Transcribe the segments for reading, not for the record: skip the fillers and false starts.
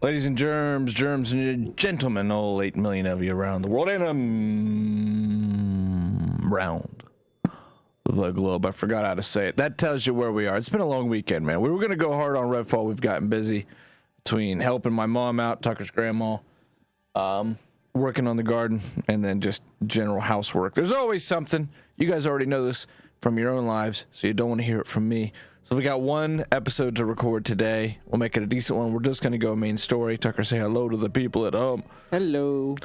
Ladies and germs and gentlemen, all 8 million of you around the world and round the globe. I forgot how to say it. That tells you where we are. It's been a long weekend, man. We were going to go hard on Redfall. We've gotten busy between helping my mom out, Tucker's grandma, working on the garden, and then just general housework. There's always something. You guys already know this from your own lives, so you don't want to hear it from me. So we got one episode to record today. We'll make it a decent one. We're just going to go main story. Tucker, say hello to the people at home. Hello.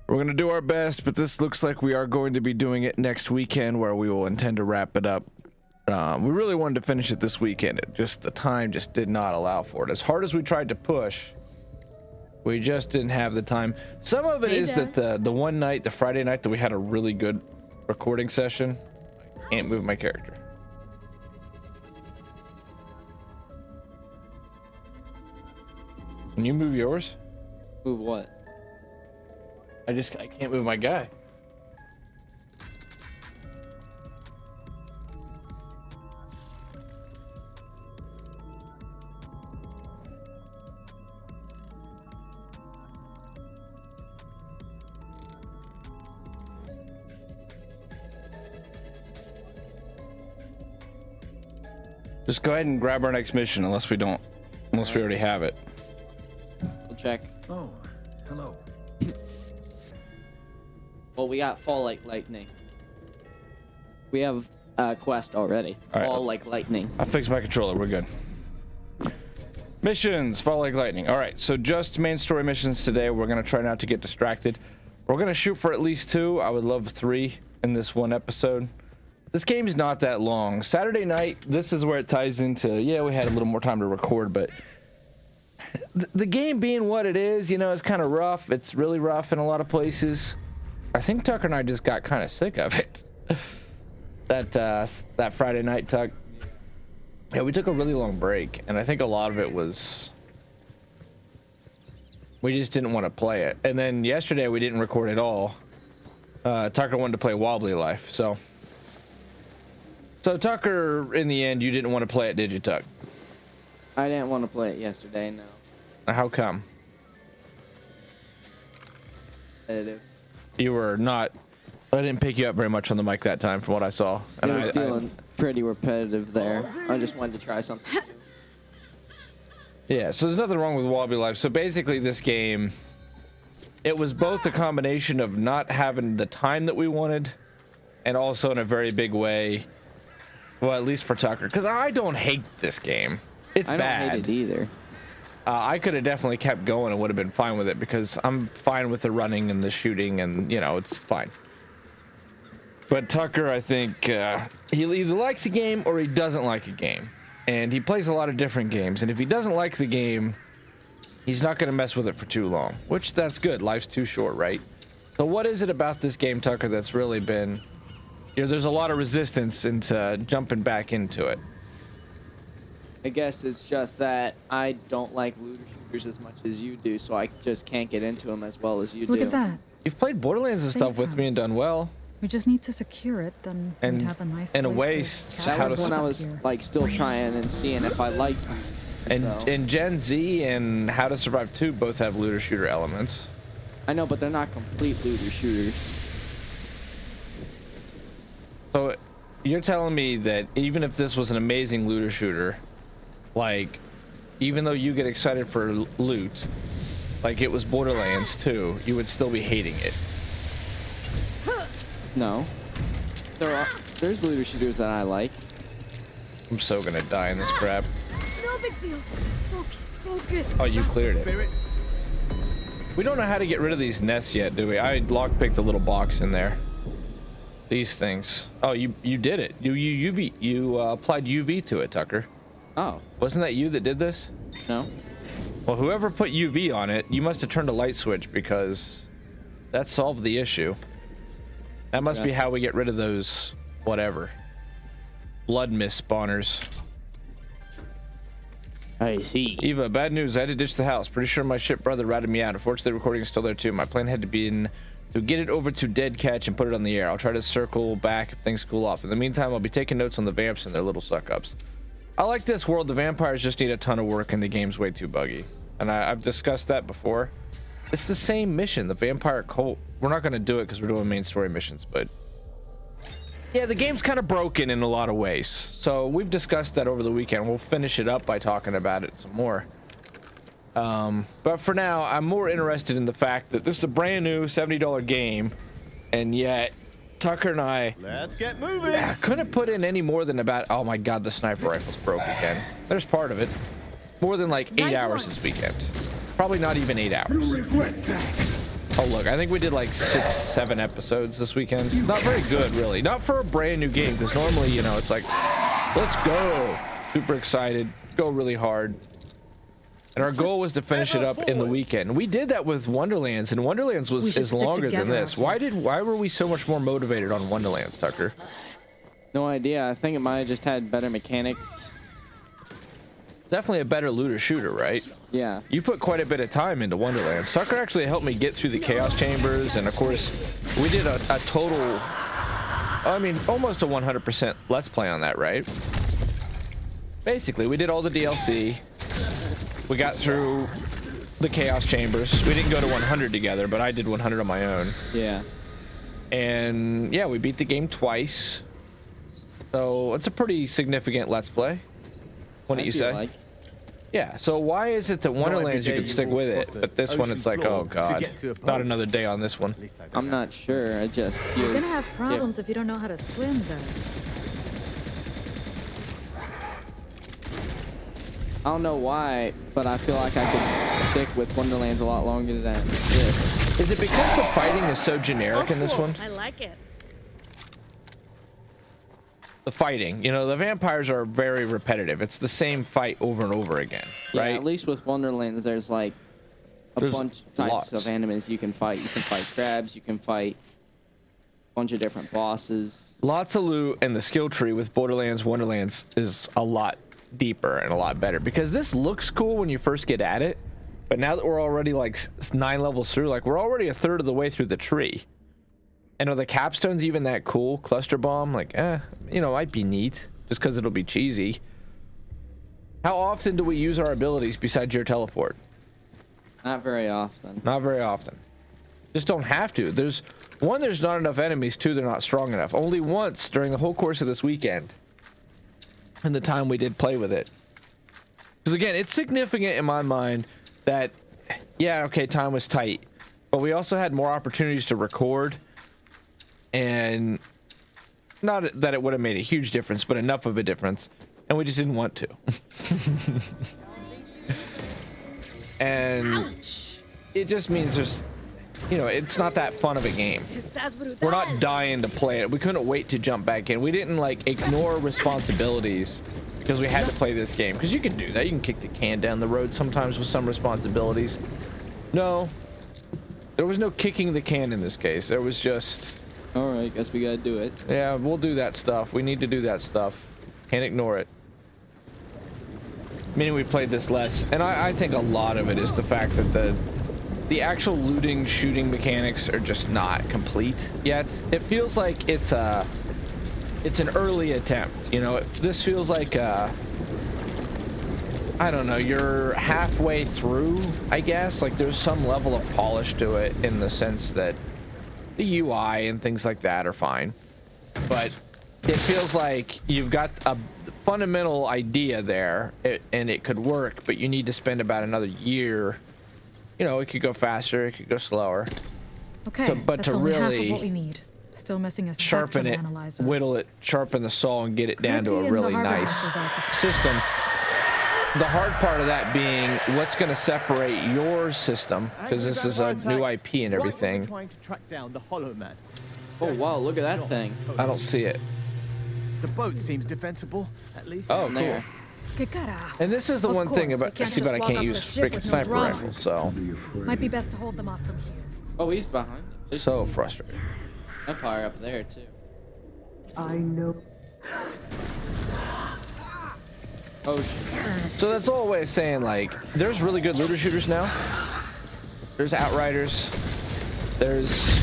We're going to do our best, but this looks like we are going to be doing it next weekend, where we will intend to wrap it up. We really wanted to finish it this weekend. The time just did not allow for it. As hard as we tried to push, we just didn't have the time. Some of it is that the one night, the Friday night that we had a really good recording session, I can't move my character. Can you move yours? Move what? I can't move my guy. Just go ahead and grab our next mission, unless we already have it. We'll check. Oh, hello. Well, we got Fall Like Lightning. We have a quest already. All right. Fall Like Lightning. I fixed my controller. We're good. Missions, Fall Like Lightning. All right, so just main story missions today. We're going to try not to get distracted. We're going to shoot for at least 2. I would love 3 in this one episode. This game's not that long. Saturday night, this is where it ties into, yeah, we had a little more time to record, but the game being what it is, you know, it's kind of rough. It's really rough in a lot of places. I think Tucker and I just got kind of sick of it. that Friday night, Tuck. Yeah, we took a really long break, and I think a lot of it was we just didn't want to play it. And then yesterday we didn't record at all. Tucker wanted to play Wobbly Life, so Tucker, in the end, you didn't want to play it, did you, Tuck? I didn't want to play it yesterday, no. How come? Competitive. You were not. I didn't pick you up very much on the mic that time, from what I saw. And I was feeling pretty repetitive there. I just wanted to try something new. Yeah, so there's nothing wrong with Wobbly Life. So basically, this game, it was both a combination of not having the time that we wanted, and also in a very big way, well, at least for Tucker, because I don't hate this game. It's bad. I don't hate it either. I could have definitely kept going and would have been fine with it, because I'm fine with the running and the shooting, and, you know, it's fine. But Tucker, I think, he either likes a game or he doesn't like a game. And he plays a lot of different games. And if he doesn't like the game, he's not going to mess with it for too long. Which, that's good. Life's too short, right? So what is it about this game, Tucker, that's really been... You know, there's a lot of resistance into jumping back into it. I guess it's just that I don't like looter shooters as much as you do, so I just can't get into them as well as you do. Look at that. You've played Borderlands and stuff with me and done well. We just need to secure it, then we'd have a nice in a way, place to That chat was when I was here. like still trying and seeing if I liked it. And Gen Z and How to Survive 2 both have looter shooter elements. I know, but they're not complete looter shooters. So you're telling me that even if this was an amazing looter shooter, like, even though you get excited for loot, like it was Borderlands 2, you would still be hating it? No. There's looter shooters that I like. I'm so gonna die in this crap. No big deal. Focus. Oh, you cleared it. We don't know how to get rid of these nests yet, do we? I lockpicked a little box in there. These things. Oh, you did it. You applied UV to it, Tucker. Oh. Wasn't that you that did this? No. Well, whoever put UV on it, you must have turned a light switch, because that solved the issue. That must be how we get rid of those, whatever, blood mist spawners. I see. Eva, bad news. I had to ditch the house. Pretty sure my ship brother ratted me out. Unfortunately, the recording is still there too. My plan had to be to get it over to Dead Catch and put it on the air. I'll try to circle back if things cool off. In the meantime, I'll be taking notes on the vamps and their little suck-ups. I like this world. The vampires just need a ton of work and the game's way too buggy. and I've discussed that before. It's the same mission, the vampire cult. We're not going to do it because we're doing main story missions, but yeah, the game's kind of broken in a lot of ways. So we've discussed that over the weekend. We'll finish it up by talking about it some more. But for now, I'm more interested in the fact that this is a brand new $70 game, and yet Tucker and I, let's get moving. Couldn't put in any more than about, oh my god, the sniper rifle's broke again. There's part of it. More than like 8 hours this weekend. Probably not even 8 hours. Oh look, I think we did like 6-7 episodes this weekend. Not very good, really. Not for a brand new game, because normally, you know, it's like, let's go. Super excited, go really hard. And our goal was to finish it up in the weekend. We did that with Wonderlands, and Wonderlands is longer than this. Why were we so much more motivated on Wonderlands, Tucker? No idea. I think it might have just had better mechanics. Definitely a better looter shooter, right? Yeah. You put quite a bit of time into Wonderlands. Tucker actually helped me get through the Chaos Chambers, and of course, we did a total, I mean, almost a 100% Let's Play on that, right? Basically, we did all the DLC. We got through the Chaos Chambers. We didn't go to 100 together, but I did 100 on my own. Yeah. And yeah, we beat the game twice. So it's a pretty significant Let's Play. Wouldn't you say? Like. Yeah, so why is it that Wonderlands you can stick with it, but this one it's like, oh god, not another day on this one. I'm not sure. I just You're gonna have problems if you don't know how to swim, though. I don't know why, but I feel like I could stick with Wonderlands a lot longer than this. Is it because the fighting is so generic in this one? I like it. The fighting, you know, the vampires are very repetitive. It's the same fight over and over again, Yeah, right? at least with Wonderlands, there's like a bunch of types of enemies you can fight. You can fight crabs, you can fight a bunch of different bosses. Lots of loot, and the skill tree with Borderlands, Wonderlands is a lot deeper and a lot better, because this looks cool when you first get at it, but now that we're already like 9 levels through, like we're already a third of the way through the tree. And are the capstones even that cool? Cluster bomb, like, you know, might be neat just because it'll be cheesy. How often do we use our abilities besides your teleport? Not very often. Not very often. Just don't have to. There's not enough enemies. 2, they're not strong enough. Only once during the whole course of this weekend, and the time we did play with it. Because again, it's significant in my mind that, yeah, okay, time was tight, but we also had more opportunities to record. And not that it would have made a huge difference, but enough of a difference, and we just didn't want to. And it just means there's, you know, it's not that fun of a game. We're not dying to play it. We couldn't wait to jump back in. We didn't like ignore responsibilities because we had to play this game, because you can do that. You can kick the can down the road sometimes with some responsibilities. No, there was no kicking the can in this case. There was just, all right, guess we gotta do it. yeah, we'll do that stuff. We need to do that stuff. Can't ignore it. Meaning we played this less, and I think a lot of it is the fact that the actual looting, shooting mechanics are just not complete yet. It feels like it's an early attempt. You know, this feels like I don't know, you're halfway through, I guess. Like there's some level of polish to it in the sense that the UI and things like that are fine, but it feels like you've got a fundamental idea there, and it could work, but you need to spend about another year. You know, it could go faster, it could go slower. Okay, but that's to only half really of what we need. Still missing a sharpen it, analyzer. whittle it, sharpen the saw, and get it down to Could be a in the really harbor nice master's office. system. The hard part of that being what's going to separate your system, because this is a new IP and everything. Trying to track down the Hollow Man. Oh wow, look at that thing. I don't see it. The boat seems defensible, at least. Oh, in cool. there. Que carajo. And this is the Of one thing course, we about, can't see, but I just can't log off use the ship freaking with no sniper drama. rifles, so Might be best to hold them off from here. Oh, he's behind. There's so frustrating. Empire up there too. I know. Oh shit. So that's all a way of saying, like, there's really good looter shooters now. There's Outriders. There's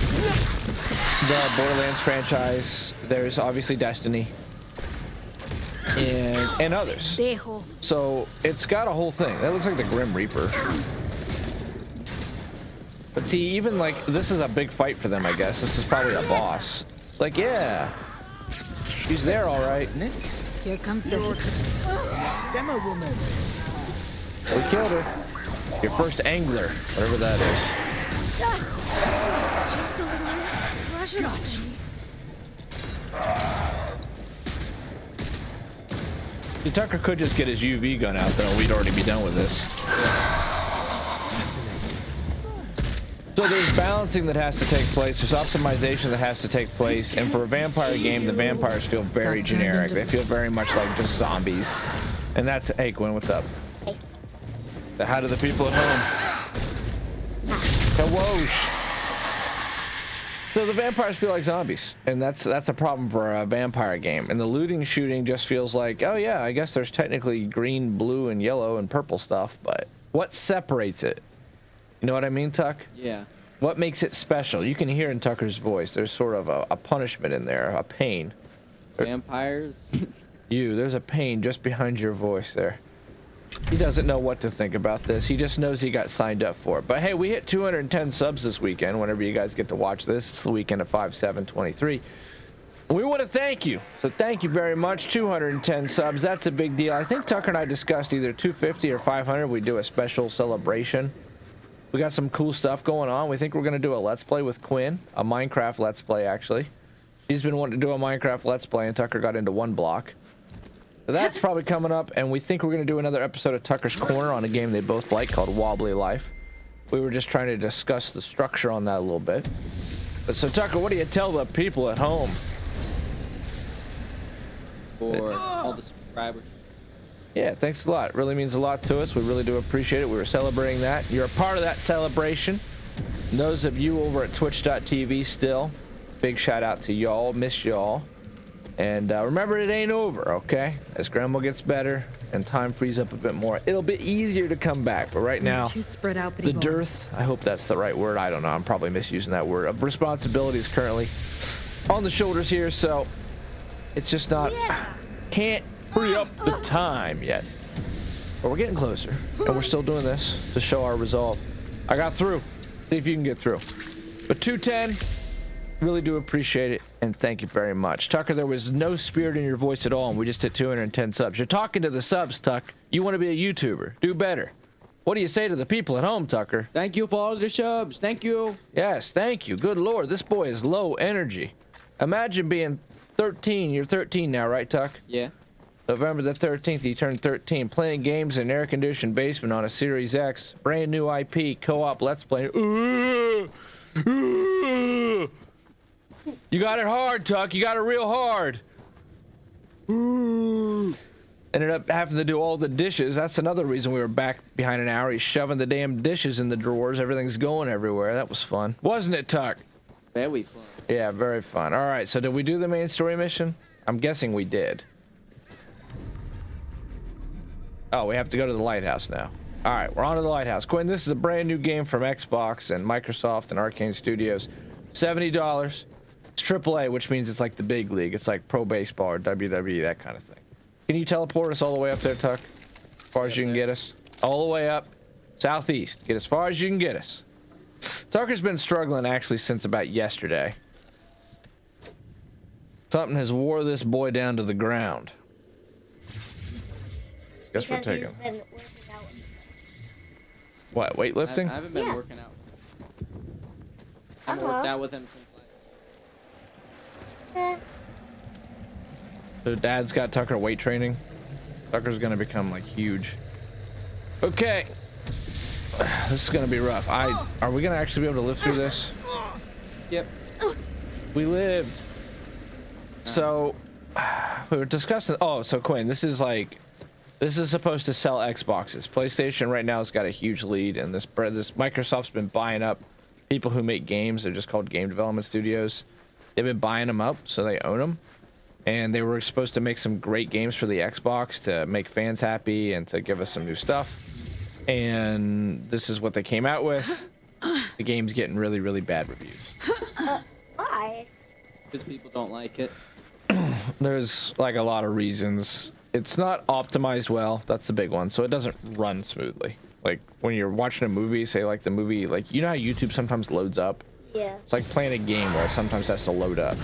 the Borderlands franchise. There's obviously Destiny. And others. Dejo. So it's got a whole thing. That looks like the Grim Reaper. But see, even like this is a big fight for them, I guess. This is probably a boss. Like, yeah, he's there, all right. Isn't it? Here comes the Demo woman. We killed her. Your first angler, whatever that is. Just a little pressure on me. See, Tucker could just get his UV gun out though. We'd already be done with this. So there's balancing that has to take place. There's optimization that has to take place. And for a vampire game, the vampires feel very generic. They feel very much like just zombies. And that's, hey Gwen, what's up? How do the people at home? Whoosh. So the vampires feel like zombies, and that's a problem for a vampire game. And the looting shooting just feels like, oh yeah, I guess there's technically green, blue, and yellow and purple stuff, but what separates it? You know what I mean, Tuck? Yeah. What makes it special? You can hear in Tucker's voice, there's sort of a punishment in there, a pain. Vampires? There's a pain just behind your voice there. He doesn't know what to think about this. He just knows he got signed up for it. But hey, we hit 210 subs this weekend. Whenever you guys get to watch this, it's the weekend of 5/7/23. We want to thank you. So thank you very much. 210 subs. That's a big deal. I think Tucker and I discussed either 250 or 500. We do a special celebration. We got some cool stuff going on. We think we're going to do a Let's Play with Quinn, a Minecraft Let's Play, actually. She's been wanting to do a Minecraft Let's Play, and Tucker got into one block. So that's probably coming up, and we think we're going to do another episode of Tucker's Corner on a game they both like called Wobbly Life. We were just trying to discuss the structure on that a little bit. But so, Tucker, what do you tell the people at home? For all the subscribers. Yeah, thanks a lot. It really means a lot to us. We really do appreciate it. We were celebrating that. You're a part of that celebration. And those of you over at twitch.tv still, big shout out to y'all. Miss y'all. And remember, it ain't over, okay? As Grandma gets better and time frees up a bit more, it'll be easier to come back. But right now, too spread out, the dearth, I hope that's the right word. I don't know. I'm probably misusing that word. Of responsibilities currently on the shoulders here, so it's just not, can't free up the time yet. But we're getting closer, and we're still doing this to show our resolve. I got through. See if you can get through. But 210, really do appreciate it, and thank you very much. Tucker, there was no spirit in your voice at all, and we just hit 210 subs. You're talking to the subs, Tuck. You want to be a YouTuber. Do better. What do you say to the people at home, Tucker? Thank you for all the subs. Thank you. Yes, thank you. Good Lord, this boy is low energy. Imagine being 13. You're 13 now, right, Tuck? Yeah. November the 13th, he turned 13. Playing games in an air-conditioned basement on a Series X. Brand new IP, co-op, Let's Play. You got it hard, Tuck. You got it real hard. Ended up having to do all the dishes. That's another reason we were back behind an hour. He's shoving the damn dishes in the drawers. Everything's going everywhere. That was fun. Wasn't it, Tuck? Very fun. Yeah, very fun. All right, so did we do the main story mission? I'm guessing we did. Oh, we have to go to the lighthouse now. All right, we're on to the lighthouse. Quinn, this is a brand new game from Xbox and Microsoft and Arkane Studios. $70. It's AAA, which means it's like the big league. It's like pro baseball or WWE, that kind of thing. Can you teleport us all the way up there, Tuck? As far as you can get us? All the way up. Southeast. Get as far as you can get us. Tucker's been struggling actually since about yesterday. Something has wore this boy down to the ground. Guess we're taking. He's been working out. What, weightlifting? I haven't been working out. I haven't worked out with him since last. So Dad's got Tucker weight training. Tucker's gonna become like huge. Okay. This is gonna be rough. Are we gonna actually be able to live through this? Yep. We lived. So we were discussing. Oh, so Quinn, this is supposed to sell Xboxes. PlayStation right now has got a huge lead, and this Microsoft's been buying up people who make games. They're just called game development studios. They've been buying them up, so they own them. And they were supposed to make some great games for the Xbox to make fans happy and to give us some new stuff. And this is what they came out with. The game's getting really, really bad reviews. Why? Because people don't like it. There's like a lot of reasons. it's not optimized well. That's the big one. So it doesn't run smoothly. Like when you're watching a movie, say like the movie, like you know how YouTube sometimes loads up? Yeah. It's like playing a game where it sometimes has to load up.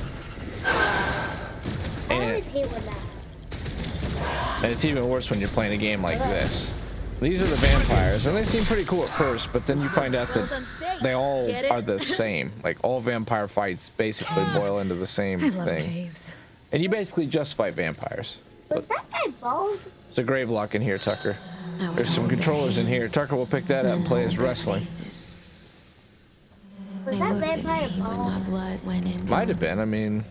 I And, always hate when that happens. and it's even worse when you're playing a game like this. These are the vampires, and they seem pretty cool at first, but then you find out that they all are the same. Like all vampire fights basically boil into the same I love thing. caves. And you basically just fight vampires. Was that guy bald? There's a grave lock in here, Tucker. There's some controllers in here. Tucker will pick that up and play as wrestling. Was They that looked at vampire me when my bald? blood went in. Might have been. I mean,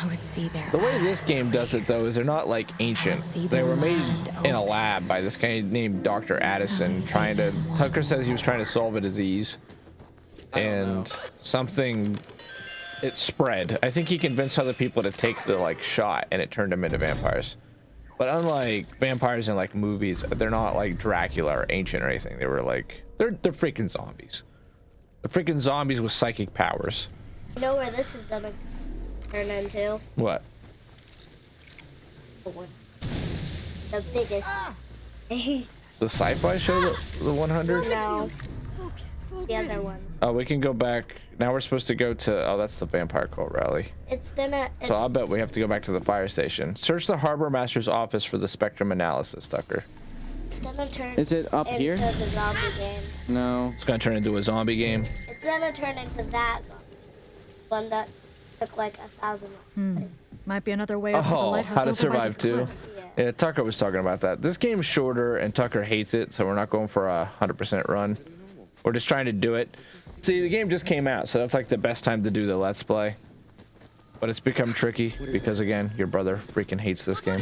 I would see their the way this eyes. game does it, though, is they're not like ancient. They were made in a lab by this guy named Dr. Addison, trying to. Tucker says he was trying to solve a disease, and something. It spread. I think he convinced other people to take the like shot, and it turned them into vampires. But unlike vampires in like movies, they're not like Dracula or ancient or anything. They were like they're freaking zombies. They're freaking zombies with psychic powers. You know where this is gonna turn into? What? The biggest. The sci-fi show, the 100? No, the other one. Oh, we can go back. Now we're supposed to go to. Oh, that's the vampire cult rally. It's gonna. It's, So I'll bet we have to go back to the fire station. Search the harbor master's office for the spectrum analysis, Tucker. it's gonna turn. Is it up into here? the zombie game. No. It's gonna turn into a zombie game. It's gonna turn into that zombie. One that took like 1,000 lives. Might be another way up to the Oh, lighthouse. how to over by survive this too. cliff. Yeah. Yeah, Tucker was talking about that. This game's shorter, and Tucker hates it, so we're not going for a 100% run. We're just trying to do it. See, the game just came out, so that's like the best time to do the Let's Play. But it's become tricky because, again, your brother freaking hates this game.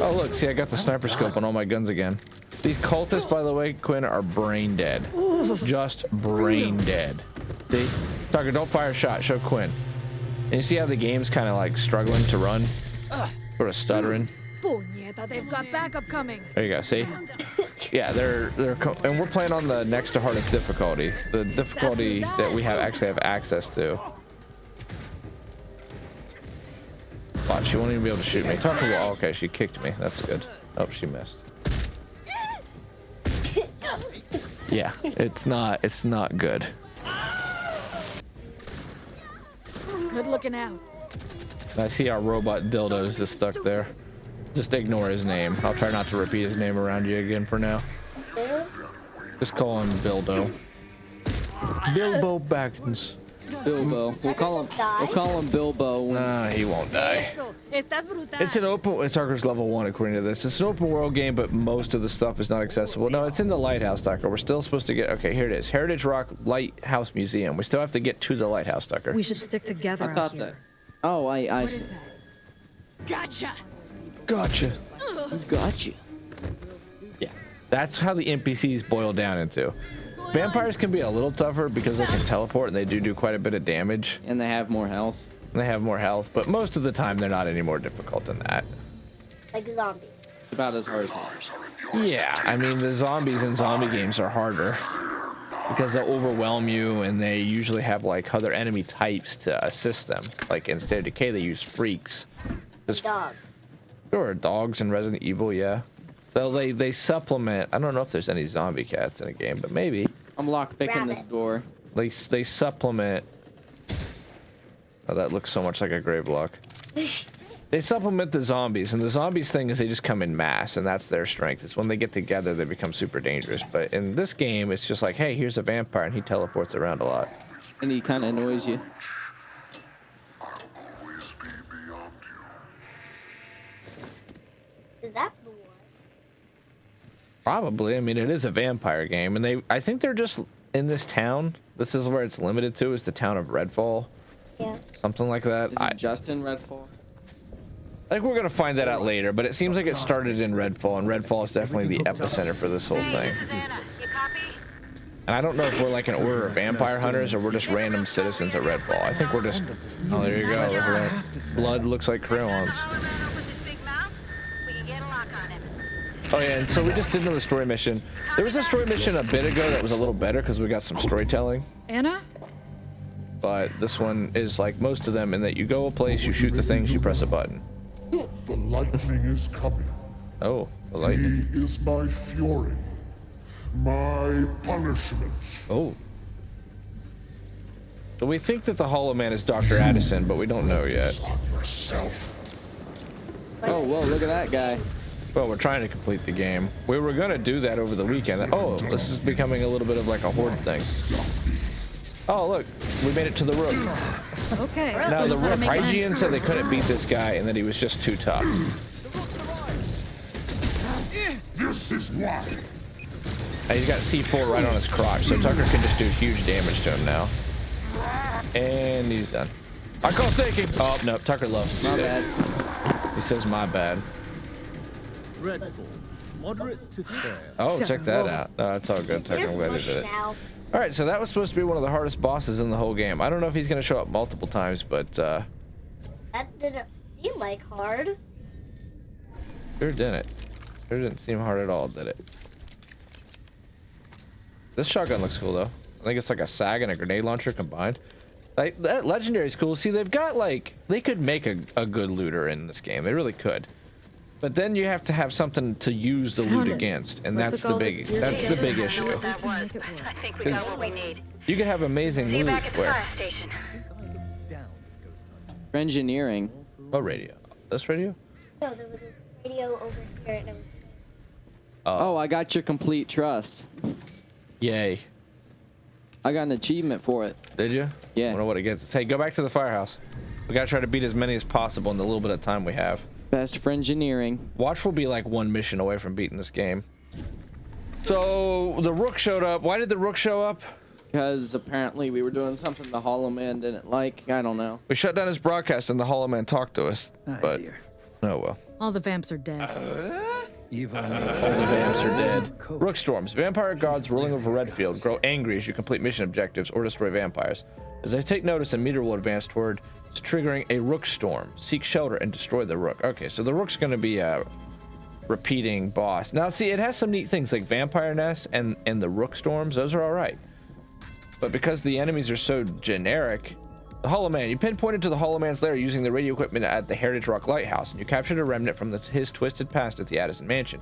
Oh, look, see, I got the sniper scope on all my guns again. These cultists, by the way, Quinn, are brain dead. Just brain dead. See? Tucker, don't fire a shot. Show Quinn. And you see how the game's kind of like struggling to run? Sort of stuttering. Puñeta, they've got backup coming. There you go. See? Yeah, and we're playing on the next to hardest difficulty, the difficulty that we actually have access to. Watch, she won't even be able to shoot me. Tucker will. Oh, okay, she kicked me. That's good. Oh, she missed. Yeah, it's not good. Good looking out. I see our robot dildos just stuck there. Just ignore his name. I'll try not to repeat his name around you again for now. Just call him Bildo. Bilbo Baggins. Bilbo. We'll call him Bilbo. Nah, he won't die. It's an open. Tucker's level 1 according to this. It's an open world game, but most of the stuff is not accessible. No, it's in the lighthouse, Tucker. We're still supposed to get. Okay, here it is. Heritage Rock Lighthouse Museum. We still have to get to the lighthouse, Tucker. We should stick together I out thought here. that. Oh, I What is that? Gotcha. Gotcha. got you. Yeah, that's how the NPCs boil down into. Vampires can be a little tougher because they can teleport and they do quite a bit of damage. And they have more health. And they have more health, but most of the time they're not any more difficult than that. Like zombies. About as hard as hard. Yeah, I mean the zombies in zombie games are harder because they'll overwhelm you and they usually have like other enemy types to assist them. Like in State of Decay they use freaks. Dogs. Sure, dogs in Resident Evil, yeah. So they supplement. I don't know if there's any zombie cats in a game, but maybe. I'm lockpicking this Rabbits. door. They supplement. Oh, that looks so much like a grave lock. They supplement the zombies, and the zombies thing is they just come in mass, and that's their strength. It's when they get together they become super dangerous. But in this game, it's just like, hey, here's a vampire, and he teleports around a lot. And he kind of annoys you. Is that the one? Probably. I mean, it is a vampire game, and I think they're just in this town. This is where it's limited to, is the town of Redfall. Yeah. Something like that. Is it just in Redfall? I think we're gonna find that out later, but it seems like it started in Redfall, and Redfall is definitely the epicenter for this whole thing. And I don't know if we're like an order of vampire hunters or we're just random citizens at Redfall. I think we're just. Oh, there you go. Look at that. Blood looks like crayons. Oh yeah, and so we just did another story mission. There was a story mission a bit ago that was a little better because we got some storytelling. Anna? But this one is like most of them in that you go a place, you shoot the things, you press a button. The lightning is coming. Oh, the lightning. He is my fury. My punishment. Oh. So we think that the Hollow Man is Dr. Addison, but we don't know yet. On yourself. Oh, whoa, look at that guy. Well, we're trying to complete the game. We were gonna do that over the weekend. Oh, this is becoming a little bit of like a horde thing. Oh, look, we made it to the Rook. Okay. Now so the just how to Rook make land. Hygiene said they couldn't beat this guy and that he was just too tough. This is why. He's got C4 right on his crotch, so Tucker can just do huge damage to him now. And he's done. I call staking. Oh no, Tucker loves. My bad. He says my bad. Redfall. Moderate to fair. Oh, check that out. Oh, that's all good, Tucker. I'm Just glad he push did it. now. All right, so that was supposed to be one of the hardest bosses in the whole game. I don't know if he's going to show up multiple times, but That didn't seem like hard. sure didn't. Sure didn't seem hard at all, did it? This shotgun looks cool, though. I think it's like a SAG and a grenade launcher combined. Like, that legendary's cool. See, they've got, like, they could make a good looter in this game. They really could. But then you have to have something to use the loot against, and that's the big issue. I think we got what we need. You can have amazing See you loot back at the where... fire station. Engineering. What radio? This radio? No, there was a radio over here and it was. Oh, I got your complete trust. Yay. I got an achievement for it. Did you? Yeah. I wonder what it gets. Hey, go back to the firehouse. We gotta try to beat as many as possible in the little bit of time we have. Best for engineering. Watch will be like one mission away from beating this game. So the Rook showed up. Why did the Rook show up? Because apparently we were doing something the Hollow Man didn't like. I don't know. We shut down his broadcast and the Hollow Man talked to us. But oh well. All the vamps are dead. All the vamps are dead. Rook storms. Vampire gods ruling over Redfield grow angry as you complete mission objectives or destroy vampires. As they take notice, a meteor will advance toward triggering a Rook storm. Seek shelter and destroy the Rook. Okay, so the Rook's going to be a repeating boss. Now, see, it has some neat things like vampire nests and the Rook storms. Those are all right. But because the enemies are so generic, the Hollow Man. You pinpointed to the Hollow Man's lair using the radio equipment at the Heritage Rock Lighthouse, and you captured a remnant from his twisted past at the Addison Mansion.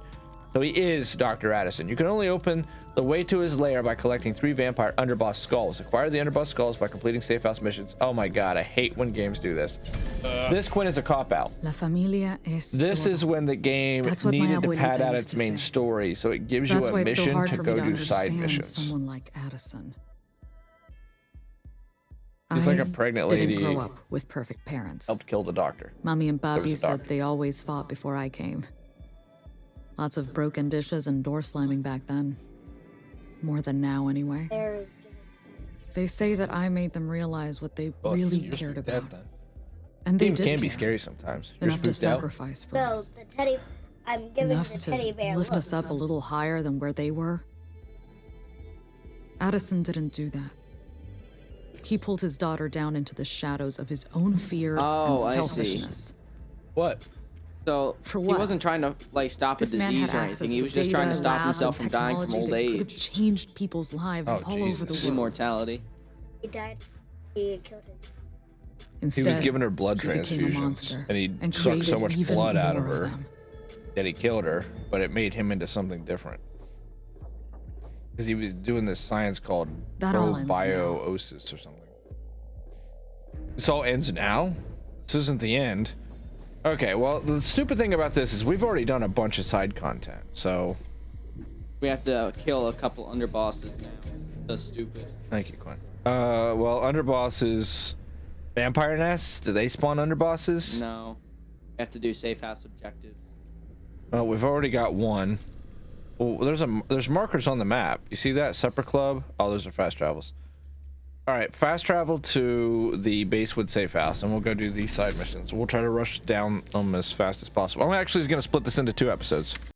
So he is Dr. Addison. You can only open the way to his lair by collecting 3 vampire underboss skulls. Acquire the underboss skulls by completing safe house missions. Oh my god, I hate when games do this. This, Quinn, is a cop-out. La familia es This todo. is when the game That's what my needed to abuelita pad out used its to main say. story, so it gives you That's a why it's so mission hard to for go me to do side understand missions. someone like Addison. She's like a pregnant lady. Didn't grow up with perfect parents. Helped kill the doctor. Mommy and There was Bobby a said doctor. they always fought before I came. Lots of broken dishes and door slamming back then. More than now, anyway. There is. They say that I made them realize what they really You're cared dead about. then. And they Games did can be care. scary sometimes. You're Enough to spooked out. sacrifice for So us. the teddy, I'm giving Enough the teddy to bear lift looks. us up a little higher than where they were. Addison didn't do that. He pulled his daughter down into the shadows of his own fear Oh, I and see. selfishness. What? So For he what? wasn't trying to like stop a This man disease had or access anything. He to was just trying to data, stop labs, himself and from dying from technology old that could have age. changed people's lives Oh, all over Jesus. the world. Immortality. He died. He killed him. Instead, He was giving her blood he became a transfusions, monster and he and sucked so created much even blood out of more her them. that he killed her, but it made him into something different. Because he was doing this science called That all ends now. probiosis or something. This all ends now? This isn't the end. Okay, well, the stupid thing about this is we've already done a bunch of side content, so... We have to kill a couple underbosses now. That's stupid. Thank you, Quinn. Well, underbosses... Vampire nests? Do they spawn underbosses? No. We have to do safe house objectives. Well, we've already got one. Well, there's markers on the map. You see that? Supper Club? Oh, those are fast travels. All right, fast travel to the Basewood safe house, and we'll go do these side missions. We'll try to rush down them as fast as possible. I'm actually going to split this into 2 episodes.